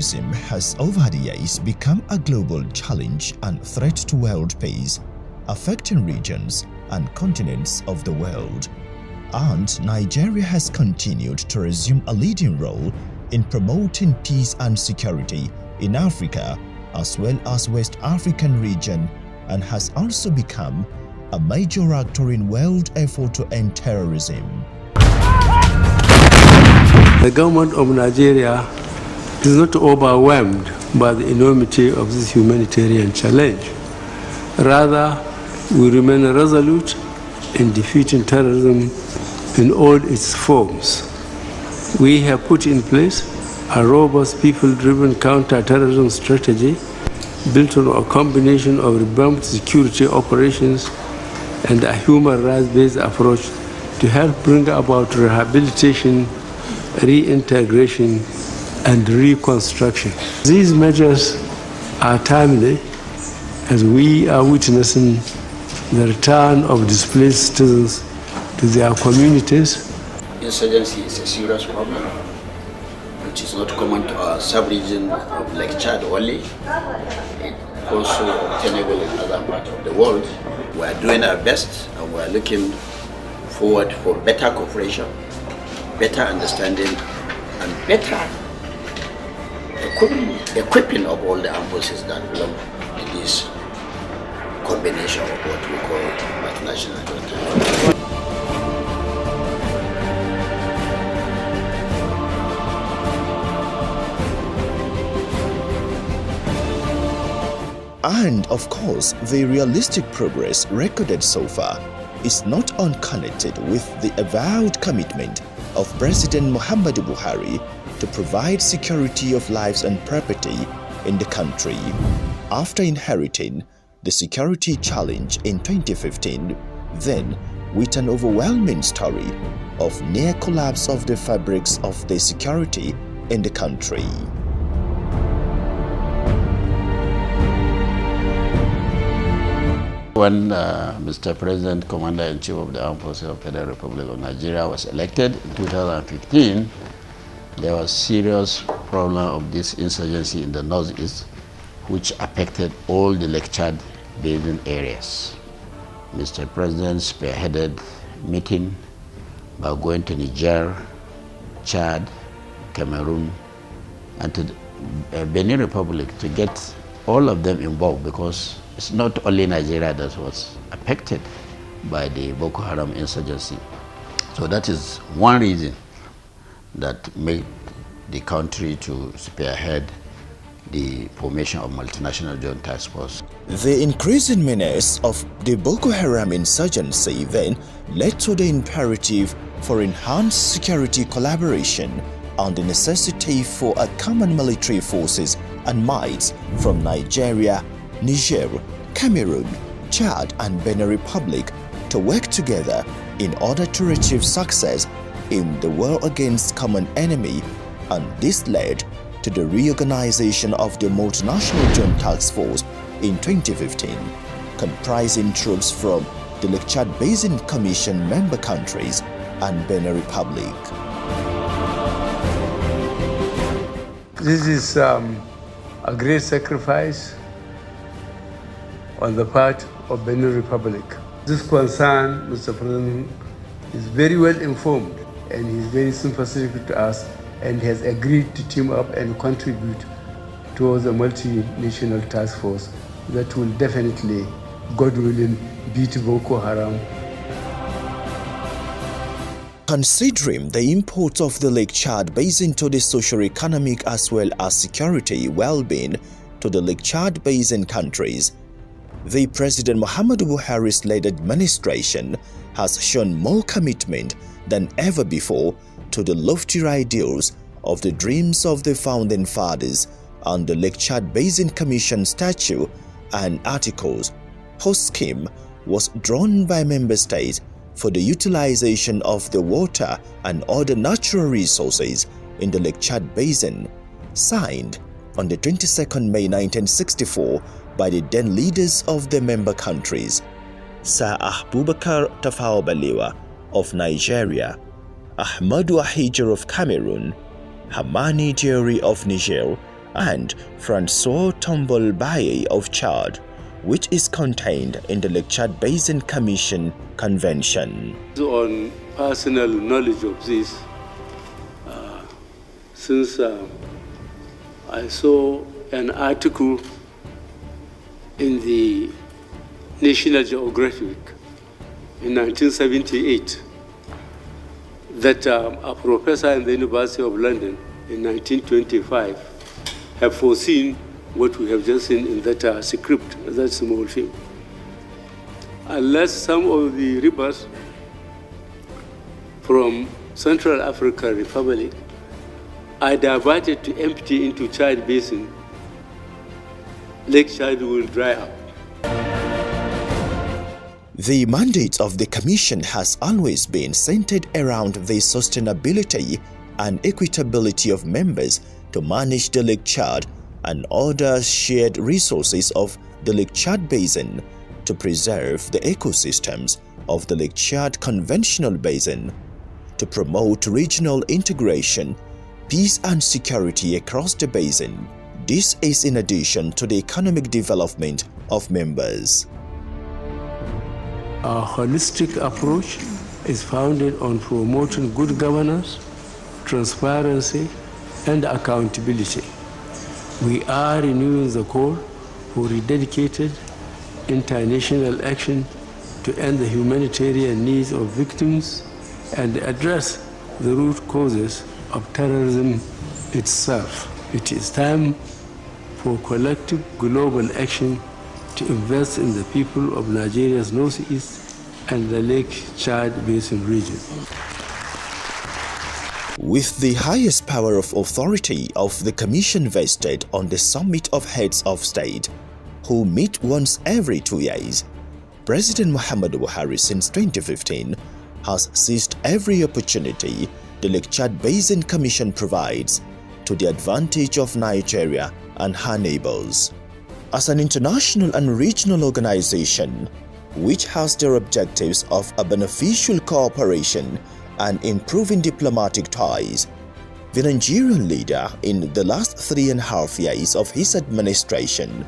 Terrorism has over the years become a global challenge and threat to world peace, affecting regions and continents of the world. And Nigeria has continued to resume a leading role in promoting peace and security in Africa as well as West African region, and has also become a major actor in world effort to end terrorism. The government of Nigeria is not overwhelmed by the enormity of this humanitarian challenge. Rather, we remain resolute in defeating terrorism in all its forms. We have put in place a robust people-driven counter-terrorism strategy built on a combination of revamped security operations and a human rights-based approach to help bring about rehabilitation, reintegration, and reconstruction. These measures are timely as we are witnessing the return of displaced citizens to their communities. Insurgency is a serious problem, which is not common to our sub-region of Lake Chad only. It also obtainable in other parts of the world. We are doing our best and we are looking forward for better cooperation, better understanding, and better equipping of all the armed forces that belong in this combination of what we call multinational joint. And of course, the realistic progress recorded so far is not unconnected with the avowed commitment of President Muhammadu Buhari to provide security of lives and property in the country. After inheriting the security challenge in 2015, then with an overwhelming story of near collapse of the fabrics of the security in the country. When Mr. President, Commander-in-Chief of the Armed Forces of the Federal Republic of Nigeria was elected in 2015, there was serious problem of this insurgency in the northeast, which affected all the Lake Chad basin areas. Mr. President spearheaded meeting by going to Niger, Chad, Cameroon, and to Benin Republic to get all of them involved, because it's not only Nigeria that was affected by the Boko Haram insurgency. So that is one reason that made the country to spearhead the formation of multinational joint task force. The increasing menace of the Boko Haram insurgency then led to the imperative for enhanced security collaboration and the necessity for a common military forces and might from Nigeria, Niger, Cameroon, Chad, and Benin Republic to work together in order to achieve success in the war against common enemy, and this led to the reorganization of the multinational joint task force in 2015, comprising troops from the Lake Chad Basin Commission member countries and Benin Republic. This is a great sacrifice on the part of Benin Republic. This concern, Mr. President, is very well informed and he's very sympathetic to us and has agreed to team up and contribute towards a multinational task force that will definitely, God willing, beat Boko Haram. Considering the import of the Lake Chad Basin to the socio-economic as well as security well-being to the Lake Chad Basin countries, the President Muhammadu Buhari's led administration has shown more commitment than ever before to the lofty ideals of the dreams of the founding fathers, and the Lake Chad Basin Commission statute and articles whose scheme was drawn by member states for the utilization of the water and other natural resources in the Lake Chad Basin, signed on the 22nd May 1964 by the then leaders of the member countries, Sir Abubakar Tafawa Balewa of Nigeria, Ahmadu Ahidjo of Cameroon, Hamani Diori of Niger, and Francois Tombolbaye of Chad, which is contained in the Lake Chad Basin Commission Convention. On personal knowledge of this, since I saw an article in the National Geographic in 1978 that a professor in the University of London in 1925 have foreseen what we have just seen in that script, that small film. Unless some of the rivers from Central African Republic are diverted to empty into Chad Basin, Lake Chad will dry up. The mandate of the Commission has always been centered around the sustainability and equitability of members to manage the Lake Chad and other shared resources of the Lake Chad Basin, to preserve the ecosystems of the Lake Chad Conventional Basin, to promote regional integration, peace and security across the basin. This is in addition to the economic development of members. Our holistic approach is founded on promoting good governance, transparency, and accountability. We are renewing the call for rededicated international action to end the humanitarian needs of victims and address the root causes of terrorism itself. It is time for collective global action to invest in the people of Nigeria's northeast and the Lake Chad Basin region. With the highest power of authority of the Commission vested on the Summit of Heads of State, who meet once every 2 years, President Muhammadu Buhari since 2015 has seized every opportunity the Lake Chad Basin Commission provides to the advantage of Nigeria and her neighbors. As an international and regional organization which has their objectives of a beneficial cooperation and improving diplomatic ties, the Nigerian leader in the last 3.5 years of his administration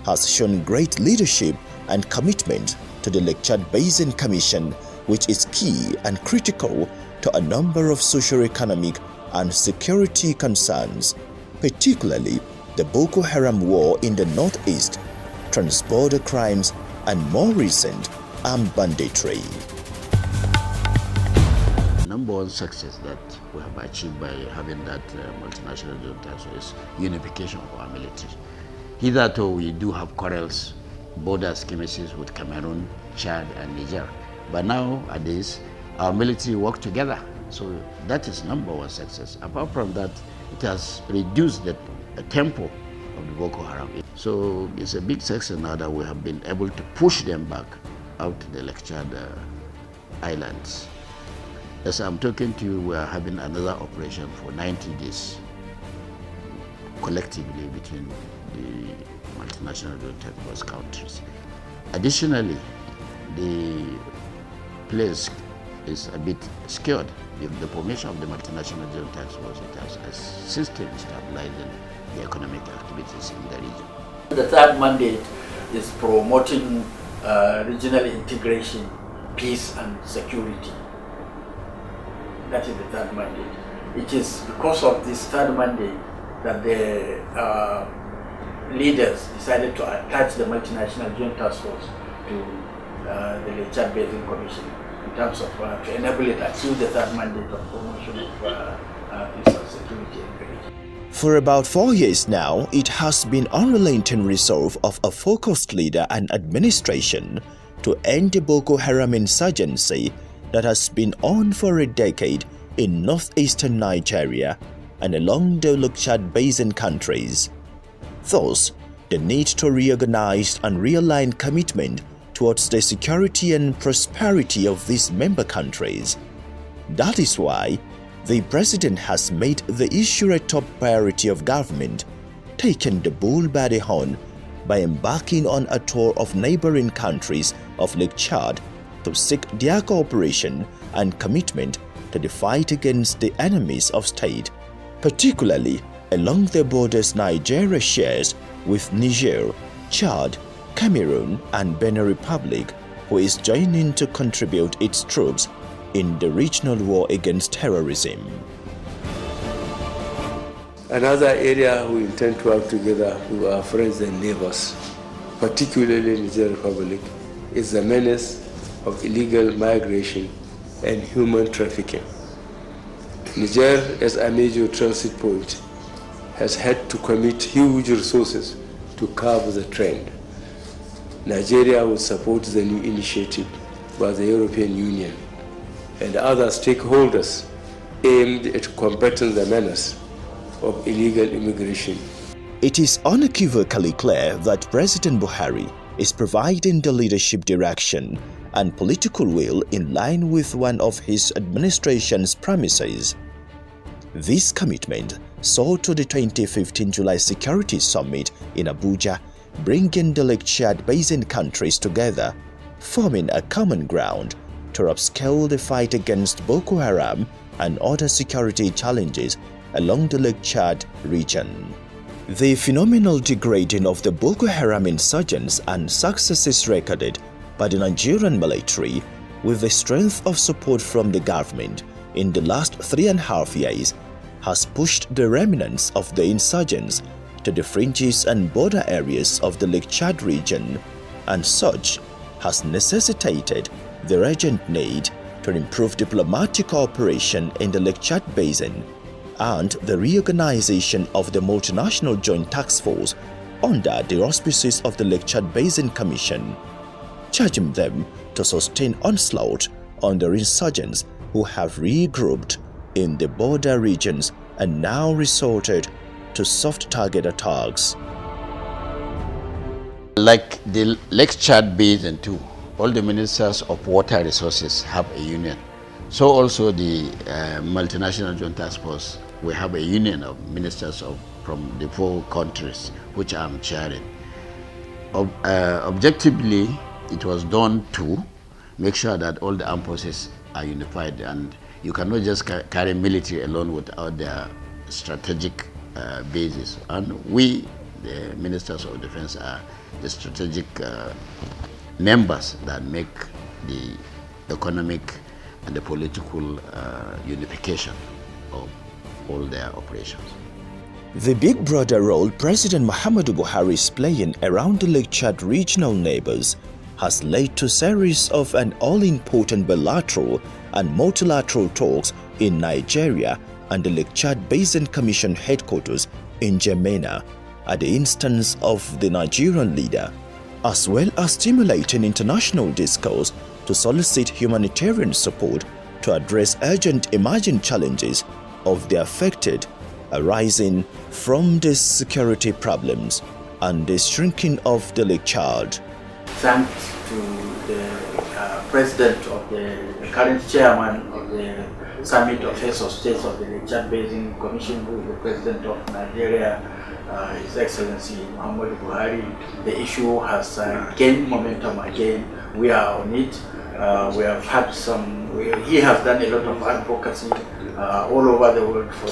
has shown great leadership and commitment to the Lake Chad Basin Commission, which is key and critical to a number of socio-economic and security concerns, particularly the Boko Haram war in the northeast, trans-border crimes, and more recent armed banditry. Number one success that we have achieved by having that multinational junta is unification of our military. Hitherto we do have quarrels, border skirmishes with Cameroon, Chad, and Niger. But nowadays, our military work together. So that is number one success. Apart from that, it has reduced the tempo of the Boko Haram. So it's a big success now that we have been able to push them back out to the Lake Chad islands. As I'm talking to you, we are having another operation for 90 days collectively between the multinational junta force countries. Additionally, the place is a bit scared. The formation of the multinational junta force, it has assisted in stabilizing the economic activities in the region. The third mandate is promoting regional integration, peace and security. That is the third mandate. It is because of this third mandate that the leaders decided to attach the multinational junta force to the Lake Chad Basin Commission in terms of to enable it to achieve the third mandate of promotion of peace and security in the region. For about 4 years now, it has been unrelenting resolve of a focused leader and administration to end the Boko Haram insurgency that has been on for a decade in northeastern Nigeria and along the Lake Chad Basin countries. Thus, the need to reorganize and realign commitment towards the security and prosperity of these member countries. That is why the President has made the issue a top priority of government, taking the bull by the horn by embarking on a tour of neighboring countries of Lake Chad to seek their cooperation and commitment to the fight against the enemies of state, particularly along the borders Nigeria shares with Niger, Chad, Cameroon, and Benin Republic, who is joining to contribute its troops in the regional war against terrorism. Another area we intend to work together with our friends and neighbors, particularly Niger Republic, is the menace of illegal migration and human trafficking. Niger, as a major transit point, has had to commit huge resources to curb the trend. Nigeria will support the new initiative by the European Union and other stakeholders aimed at combating the menace of illegal immigration. It is unequivocally clear that President Buhari is providing the leadership direction and political will in line with one of his administration's promises. This commitment saw to the 2015 July Security Summit in Abuja, bringing the Lake Chad Basin countries together, forming a common ground to upscale the fight against Boko Haram and other security challenges along the Lake Chad region. The phenomenal degrading of the Boko Haram insurgents and successes recorded by the Nigerian military with the strength of support from the government in the last 3.5 years has pushed the remnants of the insurgents to the fringes and border areas of the Lake Chad region, and such has necessitated the urgent need to improve diplomatic cooperation in the Lake Chad Basin and the reorganization of the multinational joint task force under the auspices of the Lake Chad Basin Commission, charging them to sustain onslaught on the insurgents who have regrouped in the border regions and now resorted to soft target attacks. Like the Lake Chad Basin too, all the ministers of water resources have a union. So also the multinational joint task force, we have a union of ministers from the 4 countries, which I'm chairing. Objectively, it was done to make sure that all the armed forces are unified, and you cannot just carry military alone without their strategic basis. And we, the ministers of defense, are the strategic members that make the economic and the political unification of all their operations. The big brother role President Muhammadu Buhari is playing around the Lake Chad regional neighbors has led to a series of an all-important bilateral and multilateral talks in Nigeria and the Lake Chad Basin Commission headquarters in Jamena at the instance of the Nigerian leader, as well as stimulating international discourse to solicit humanitarian support to address urgent emerging challenges of the affected arising from the security problems and the shrinking of the Lake Chad. Thanks to the president of the current chairman of the Summit of Heads of States of the Lake Chad Basin Commission, who is the president of Nigeria, His Excellency Muhammadu Buhari. The issue has gained momentum again. We are on it. We have had he has done a lot of advocacy all over the world for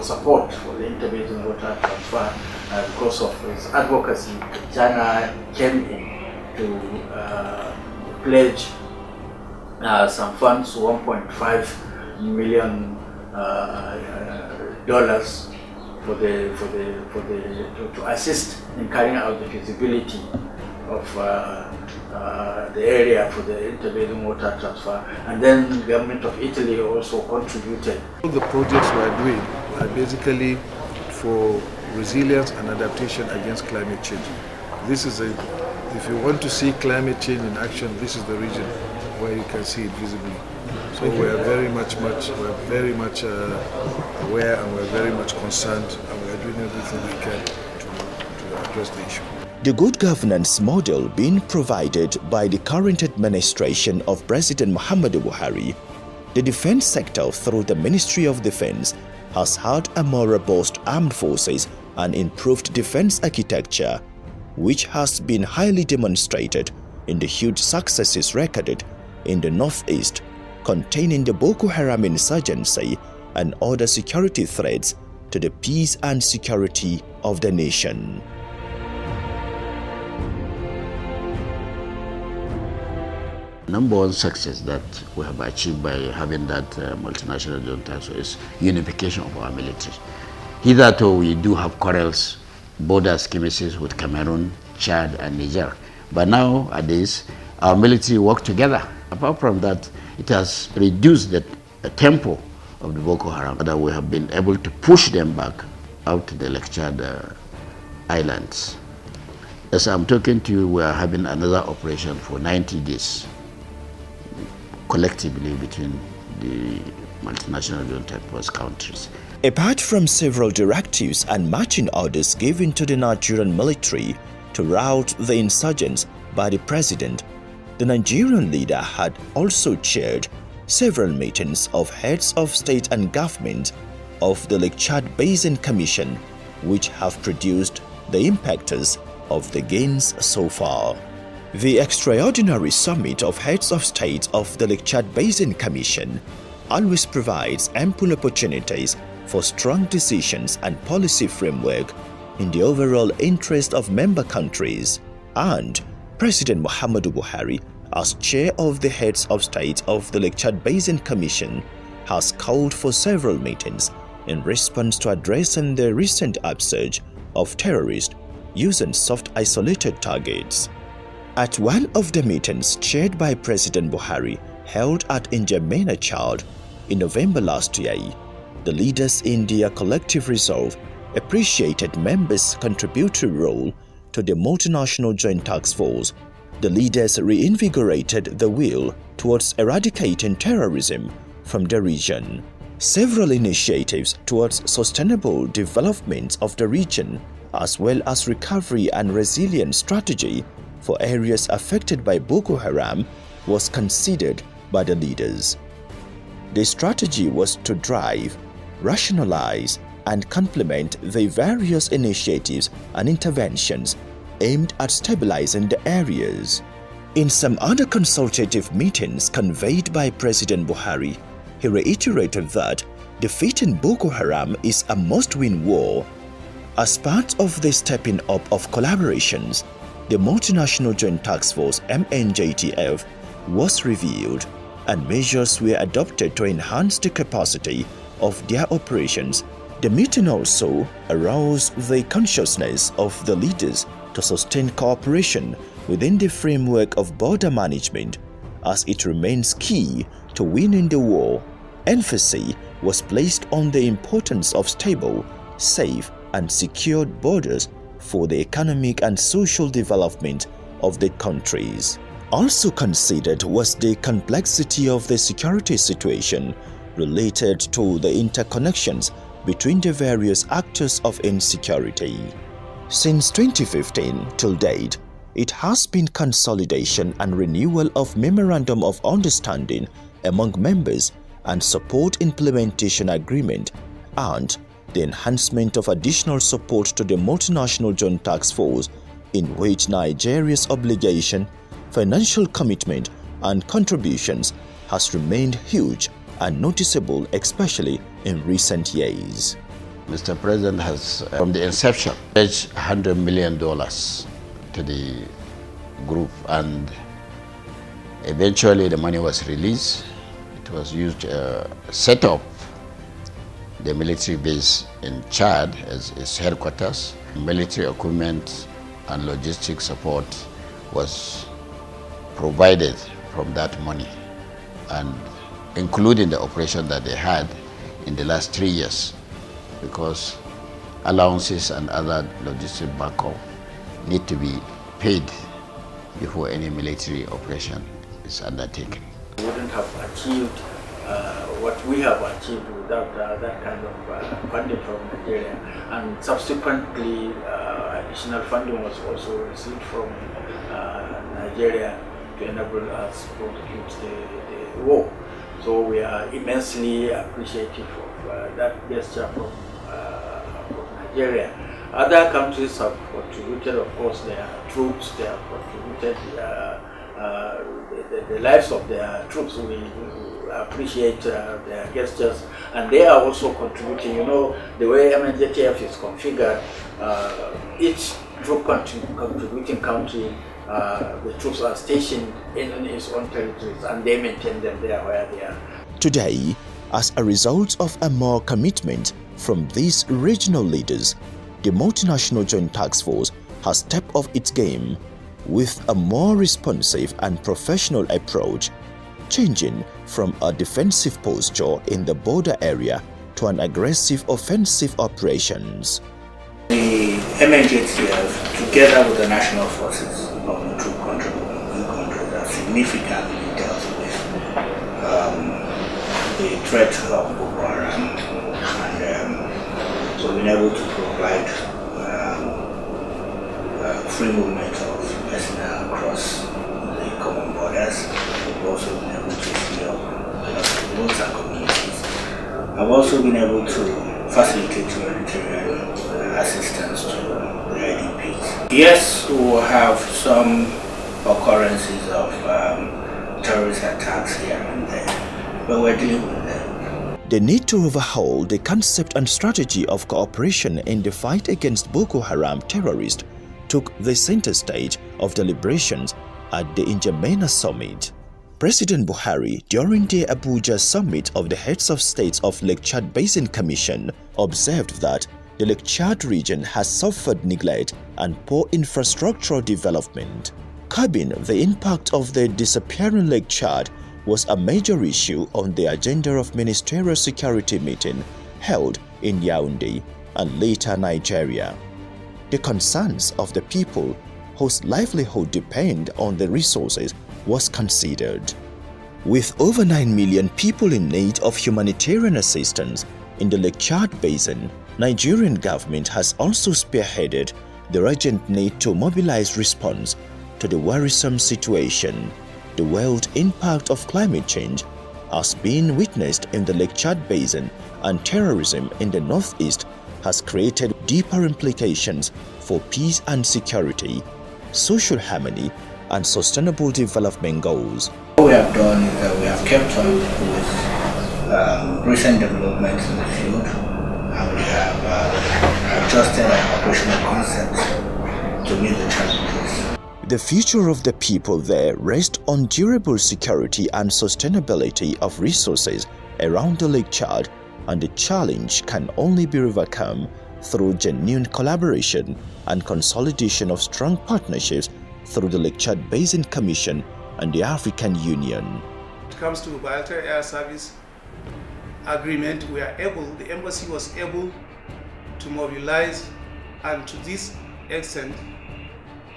support for the interbasin water transfer. Because of his advocacy, China came in to pledge some funds, $1.5 million to assist in carrying out the feasibility of the area for the interbasin water transfer. And then the government of Italy also contributed. All the projects we are doing are basically for resilience and adaptation against climate change. If you want to see climate change in action, this is the region where you can see it visibly. So we are very much aware, and we're very much concerned, and we are doing everything we can to address the issue. The good governance model being provided by the current administration of President Muhammadu Buhari, the defense sector through the Ministry of Defense has had a more robust armed forces and improved defense architecture, which has been highly demonstrated in the huge successes recorded in the northeast containing the Boko Haram insurgency and other security threats to the peace and security of the nation. Number one success that we have achieved by having that multinational joint task force is unification of our military. Hitherto, we do have quarrels, border skirmishes with Cameroon, Chad, and Niger. But nowadays, our military work together. Apart from that, it has reduced the tempo of the Boko Haram, that we have been able to push them back out to the Lake Chad islands. As I'm talking to you, we are having another operation for 90 days, collectively between the multinational joint task force countries. Apart from several directives and marching orders given to the Nigerian military to rout the insurgents by the president, the Nigerian leader had also chaired several meetings of heads of state and government of the Lake Chad Basin Commission, which have produced the impetus of the gains so far. The extraordinary summit of heads of state of the Lake Chad Basin Commission always provides ample opportunities for strong decisions and policy framework in the overall interest of member countries, and President Muhammadu Buhari, as chair of the heads of state of the Lake Chad Basin Commission, has called for several meetings in response to addressing the recent upsurge of terrorists using soft isolated targets. At one of the meetings chaired by President Buhari held at N'Djamena, Chad, in November last year, the leaders in their collective resolve appreciated members' contributory role to the multinational joint task force. The leaders reinvigorated the will towards eradicating terrorism from the region. Several initiatives towards sustainable development of the region, as well as recovery and resilience strategy for areas affected by Boko Haram, was considered by the leaders. The strategy was to drive, rationalize, and complement the various initiatives and interventions aimed at stabilizing the areas. In some other consultative meetings conveyed by President Buhari, he reiterated that defeating Boko Haram is a must-win war. As part of the stepping up of collaborations, the Multinational Joint Task Force MNJTF was reviewed, and measures were adopted to enhance the capacity of their operations. The meeting also aroused the consciousness of the leaders to sustain cooperation within the framework of border management, as it remains key to winning the war. Emphasis was placed on the importance of stable, safe, and secured borders for the economic and social development of the countries. Also considered was the complexity of the security situation related to the interconnections between the various actors of insecurity. Since 2015 till date, it has been consolidation and renewal of Memorandum of Understanding among members and support implementation agreement, and the enhancement of additional support to the multinational joint task force, in which Nigeria's obligation, financial commitment, and contributions has remained huge and noticeable, especially in recent years. Mr. President has, from the inception, pledged $100 million to the group, and eventually the money was released. It was used to set up the military base in Chad as its headquarters. Military equipment and logistic support was provided from that money, and including the operation that they had in the last 3 years, because allowances and other logistic backup need to be paid before any military operation is undertaken. We wouldn't have achieved what we have achieved without that kind of funding from Nigeria, and subsequently additional funding was also received from Nigeria to enable us to prosecute the war. So we are immensely appreciative of that gesture from Nigeria. Other countries have contributed, of course, their troops. They have contributed the lives of their troops. We appreciate their gestures, and they are also contributing. You know, the way MNJTF is configured, each troop contributing country, the troops are stationed in its own territories, and they maintain them there where they are. Today, as a result of a more commitment from these regional leaders, the multinational joint task force has stepped up its game with a more responsive and professional approach, changing from a defensive posture in the border area to an aggressive offensive operations. The MNJTF, together with the national forces of the troop contributing countries, have significantly dealt with the threat of Boko Haram, and we've been able to provide free movement of personnel across the common borders. We've also been able to free up a lot of roads and communities. I've also been able to facilitate humanitarian assistance to the IDPs. Yes, we will have some occurrences of terrorist attacks here and there, but we're dealing with them. The need to overhaul the concept and strategy of cooperation in the fight against Boko Haram terrorists took the center stage of deliberations at the N'Djamena Summit. President Buhari, during the Abuja Summit of the Heads of States of Lake Chad Basin Commission, observed that the Lake Chad region has suffered neglect and poor infrastructural development. Curbing the impact of the disappearing Lake Chad was a major issue on the agenda of ministerial security meeting held in Yaoundé and later Nigeria. The concerns of the people whose livelihood depend on the resources was considered. With over 9 million people in need of humanitarian assistance in the Lake Chad Basin, Nigerian government has also spearheaded the urgent need to mobilize response to the worrisome situation. The world impact of climate change has been witnessed in the Lake Chad Basin, and terrorism in the northeast has created deeper implications for peace and security, social harmony, and sustainable development goals. What we have done is that we have kept up with recent developments in the field, and we have adjusted our operational concepts to meet the challenges. The future of the people there rests on durable security and sustainability of resources around the Lake Chad, and the challenge can only be overcome through genuine collaboration and consolidation of strong partnerships through the Lake Chad Basin Commission and the African Union. When it comes to bilateral air service agreement, the embassy was able to mobilize, and to this extent,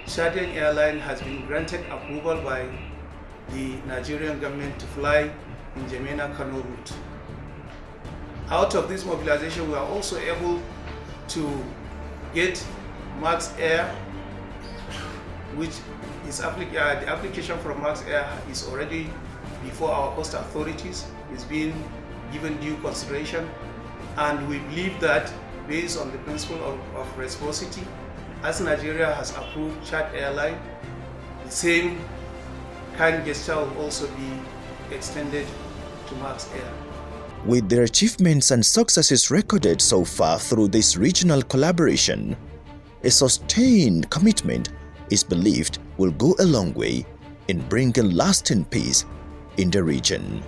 Chadian Airline has been granted approval by the Nigerian government to fly in N'Djamena-Kano route. Out of this mobilization, we are also able to get Max Air, which is the application from Max Air is already before our coast authorities, is being given due consideration, and we believe that based on the principle of reciprocity, as Nigeria has approved Chad Airline, the same kind gesture will also be extended to Max Air. With their achievements and successes recorded so far through this regional collaboration, a sustained commitment is believed will go a long way in bringing lasting peace in the region.